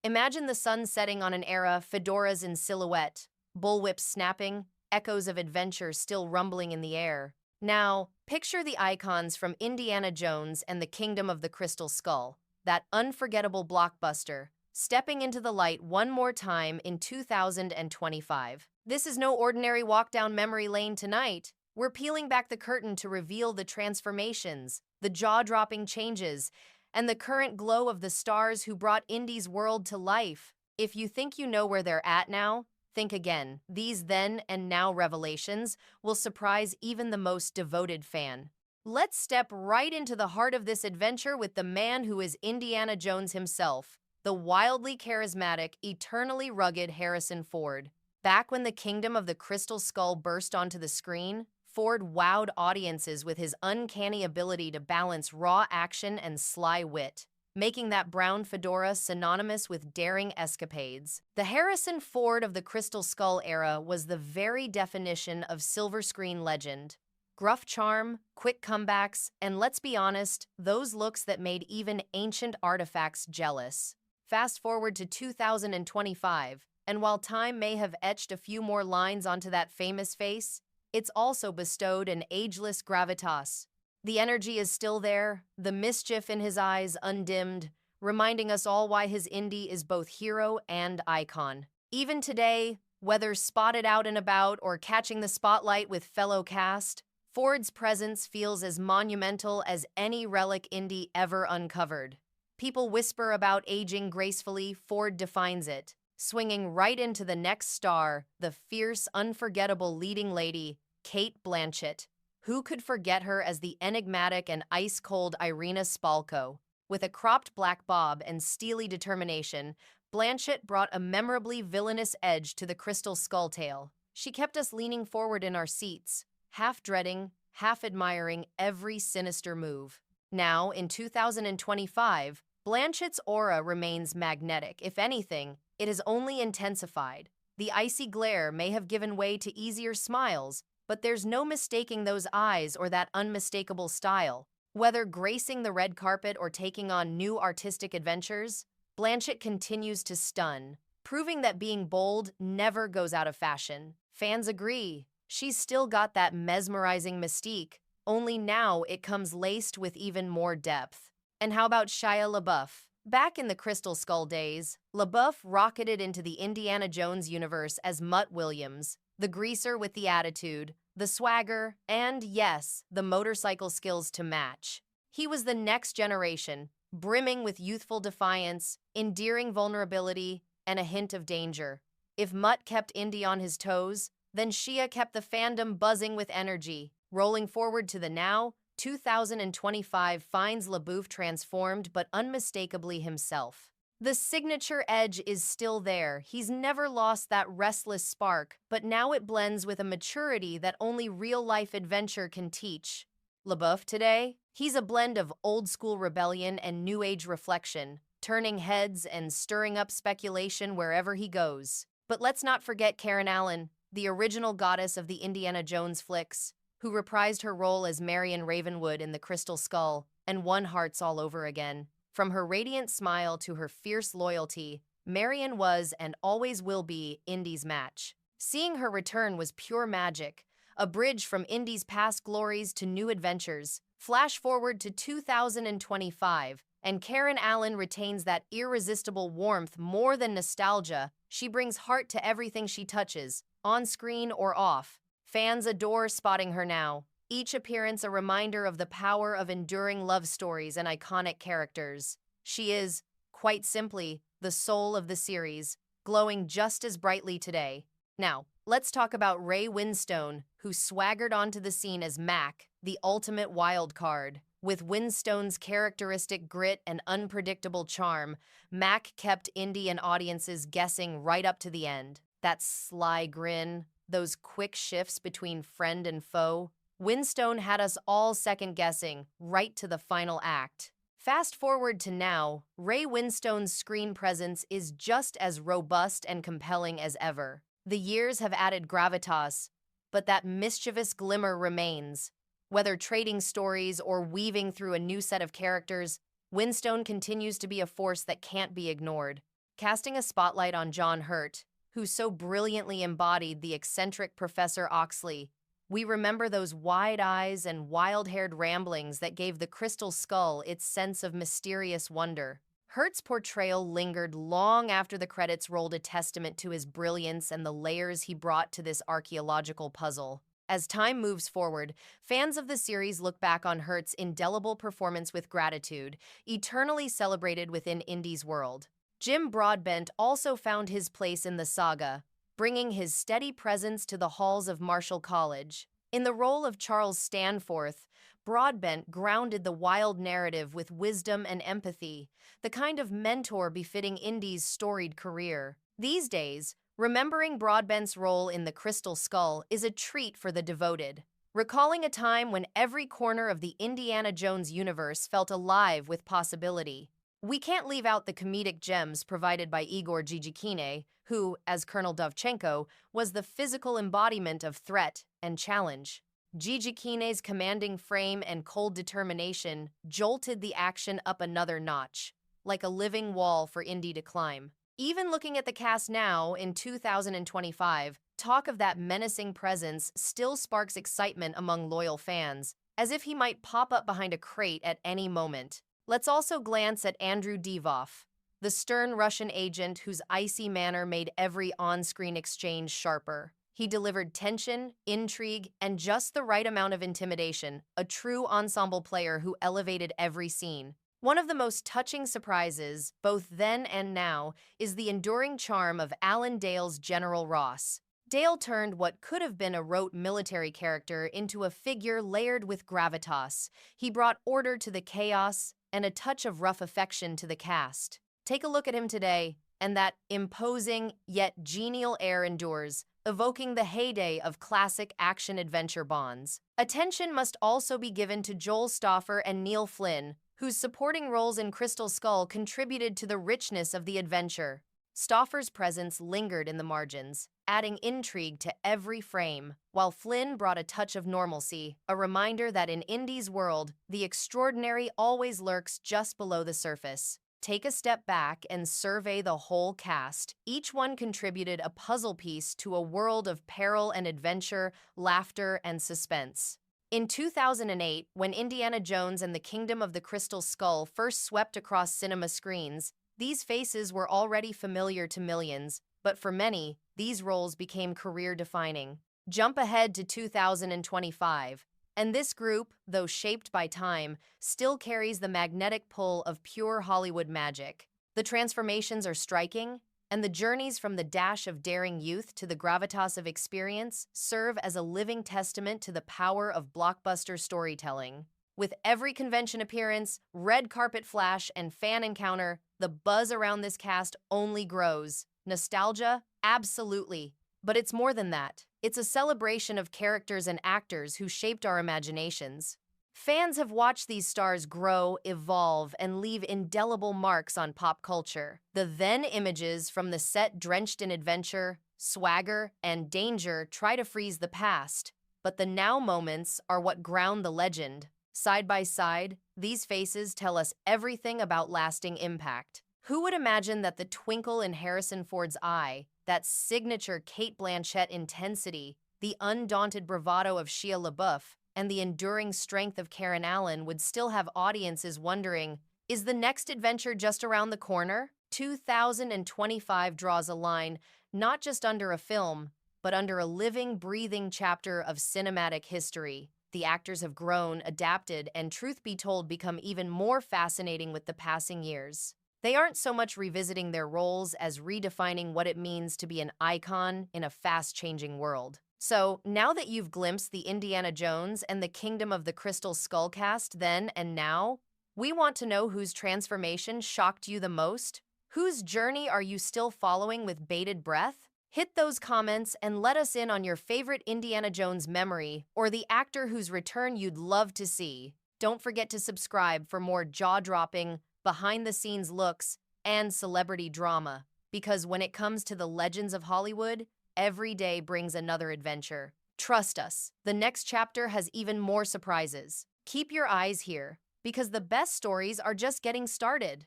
Imagine the sun setting on an era, fedoras in silhouette, bullwhips snapping, echoes of adventure still rumbling in the air. Now, picture the icons from Indiana Jones and the Kingdom of the Crystal Skull, that unforgettable blockbuster, stepping into the light one more time in 2025. This is no ordinary walk down memory lane tonight. We're peeling back the curtain to reveal the transformations, the jaw-dropping changes, and the current glow of the stars who brought Indy's world to life. If you think you know where they're at now, think again. These then and now revelations will surprise even the most devoted fan. Let's step right into the heart of this adventure with the man who is Indiana Jones himself, the wildly charismatic, eternally rugged Harrison Ford. Back when the Kingdom of the Crystal Skull burst onto the screen, Ford wowed audiences with his uncanny ability to balance raw action and sly wit, making that brown fedora synonymous with daring escapades. The Harrison Ford of the Crystal Skull era was the very definition of silver screen legend. Gruff charm, quick comebacks, and let's be honest, those looks that made even ancient artifacts jealous. Fast forward to 2025, and while time may have etched a few more lines onto that famous face, it's also bestowed an ageless gravitas. The energy is still there, the mischief in his eyes undimmed, reminding us all why his Indy is both hero and icon. Even today, whether spotted out and about or catching the spotlight with fellow cast, Ford's presence feels as monumental as any relic Indy ever uncovered. People whisper about aging gracefully, Ford defines it, swinging right into the next star, the fierce, unforgettable leading lady, Cate Blanchett. Who could forget her as the enigmatic and ice-cold Irina Spalko? With a cropped black bob and steely determination, Blanchett brought a memorably villainous edge to the Crystal Skull tale. She kept us leaning forward in our seats, half dreading, half admiring every sinister move. Now, in 2025, Blanchett's aura remains magnetic. If anything, it has only intensified. The icy glare may have given way to easier smiles, but there's no mistaking those eyes or that unmistakable style. Whether gracing the red carpet or taking on new artistic adventures, Blanchett continues to stun, proving that being bold never goes out of fashion. Fans agree. She's still got that mesmerizing mystique, only now it comes laced with even more depth. And how about Shia LaBeouf? Back in the Crystal Skull days, LaBeouf rocketed into the Indiana Jones universe as Mutt Williams, the greaser with the attitude, the swagger, and yes, the motorcycle skills to match. He was the next generation, brimming with youthful defiance, endearing vulnerability, and a hint of danger. If Mutt kept Indy on his toes, then Shia kept the fandom buzzing with energy. Rolling forward to the now, 2025 finds LaBeouf transformed but unmistakably himself. The signature edge is still there. He's never lost that restless spark, but now it blends with a maturity that only real-life adventure can teach. LaBeouf today? He's a blend of old-school rebellion and new-age reflection, turning heads and stirring up speculation wherever he goes. But let's not forget Karen Allen, the original goddess of the Indiana Jones flicks, who reprised her role as Marion Ravenwood in The Crystal Skull and won hearts all over again. From her radiant smile to her fierce loyalty, Marion was and always will be Indy's match. Seeing her return was pure magic, a bridge from Indy's past glories to new adventures. Flash forward to 2025, and Karen Allen retains that irresistible warmth more than nostalgia. She brings heart to everything she touches, on screen or off. Fans adore spotting her now, each appearance a reminder of the power of enduring love stories and iconic characters. She is, quite simply, the soul of the series, glowing just as brightly today. Now, let's talk about Ray Winstone, who swaggered onto the scene as Mac, the ultimate wild card. With Winstone's characteristic grit and unpredictable charm, Mac kept Indy and audiences guessing right up to the end. That sly grin, those quick shifts between friend and foe. Winstone had us all second-guessing, right to the final act. Fast forward to now, Ray Winstone's screen presence is just as robust and compelling as ever. The years have added gravitas, but that mischievous glimmer remains. Whether trading stories or weaving through a new set of characters, Winstone continues to be a force that can't be ignored. casting a spotlight on John Hurt, who so brilliantly embodied the eccentric Professor Oxley. We remember those wide eyes and wild-haired ramblings that gave the crystal skull its sense of mysterious wonder. Hurt's portrayal lingered long after the credits rolled, a testament to his brilliance and the layers he brought to this archaeological puzzle. As time moves forward, fans of the series look back on Hurt's indelible performance with gratitude, eternally celebrated within Indy's world. Jim Broadbent also found his place in the saga, bringing his steady presence to the halls of Marshall College. In the role of Charles Stanforth, Broadbent grounded the wild narrative with wisdom and empathy, the kind of mentor befitting Indy's storied career. These days, remembering Broadbent's role in The Crystal Skull is a treat for the devoted, recalling a time when every corner of the Indiana Jones universe felt alive with possibility. We can't leave out the comedic gems provided by Igor Gigikine, who, as Colonel Dovchenko, was the physical embodiment of threat and challenge. Gigikine's commanding frame and cold determination jolted the action up another notch, like a living wall for Indy to climb. Even looking at the cast now, in 2025, talk of that menacing presence still sparks excitement among loyal fans, as if he might pop up behind a crate at any moment. Let's also glance at Andrew Divoff, the stern Russian agent whose icy manner made every on-screen exchange sharper. He delivered tension, intrigue, and just the right amount of intimidation, a true ensemble player who elevated every scene. One of the most touching surprises, both then and now, is the enduring charm of Alan Dale's General Ross. Dale turned what could have been a rote military character into a figure layered with gravitas. He brought order to the chaos and a touch of rough affection to the cast. Take a look at him today, and that imposing yet genial air endures, evoking the heyday of classic action-adventure bonds. Attention must also be given to Joel Stoffer and Neil Flynn, whose supporting roles in Crystal Skull contributed to the richness of the adventure. Stoffer's presence lingered in the margins, adding intrigue to every frame, while Flynn brought a touch of normalcy, a reminder that in Indy's world, the extraordinary always lurks just below the surface. Take a step back and survey the whole cast. Each one contributed a puzzle piece to a world of peril and adventure, laughter and suspense. In 2008, when Indiana Jones and the Kingdom of the Crystal Skull first swept across cinema screens, these faces were already familiar to millions, but for many, these roles became career-defining. Jump ahead to 2025, and this group, though shaped by time, still carries the magnetic pull of pure Hollywood magic. The transformations are striking, and the journeys from the dash of daring youth to the gravitas of experience serve as a living testament to the power of blockbuster storytelling. With every convention appearance, red carpet flash, and fan encounter, the buzz around this cast only grows. Nostalgia? Absolutely. But it's more than that. It's a celebration of characters and actors who shaped our imaginations. Fans have watched these stars grow, evolve, and leave indelible marks on pop culture. The then images from the set drenched in adventure, swagger, and danger try to freeze the past, but the now moments are what ground the legend. Side by side, these faces tell us everything about lasting impact. Who would imagine that the twinkle in Harrison Ford's eye, that signature Cate Blanchett intensity, the undaunted bravado of Shia LaBeouf, and the enduring strength of Karen Allen would still have audiences wondering, is the next adventure just around the corner? 2025 draws a line not just under a film, but under a living, breathing chapter of cinematic history. The actors have grown, adapted, and truth be told, become even more fascinating with the passing years. They aren't so much revisiting their roles as redefining what it means to be an icon in a fast-changing world. So, now that you've glimpsed the Indiana Jones and the Kingdom of the Crystal Skull cast then and now, we want to know whose transformation shocked you the most. Whose journey are you still following with bated breath? Hit those comments and let us in on your favorite Indiana Jones memory or the actor whose return you'd love to see. Don't forget to subscribe for more jaw-dropping, behind-the-scenes looks, and celebrity drama, because when it comes to the legends of Hollywood, every day brings another adventure. Trust us, the next chapter has even more surprises. Keep your eyes here, because the best stories are just getting started.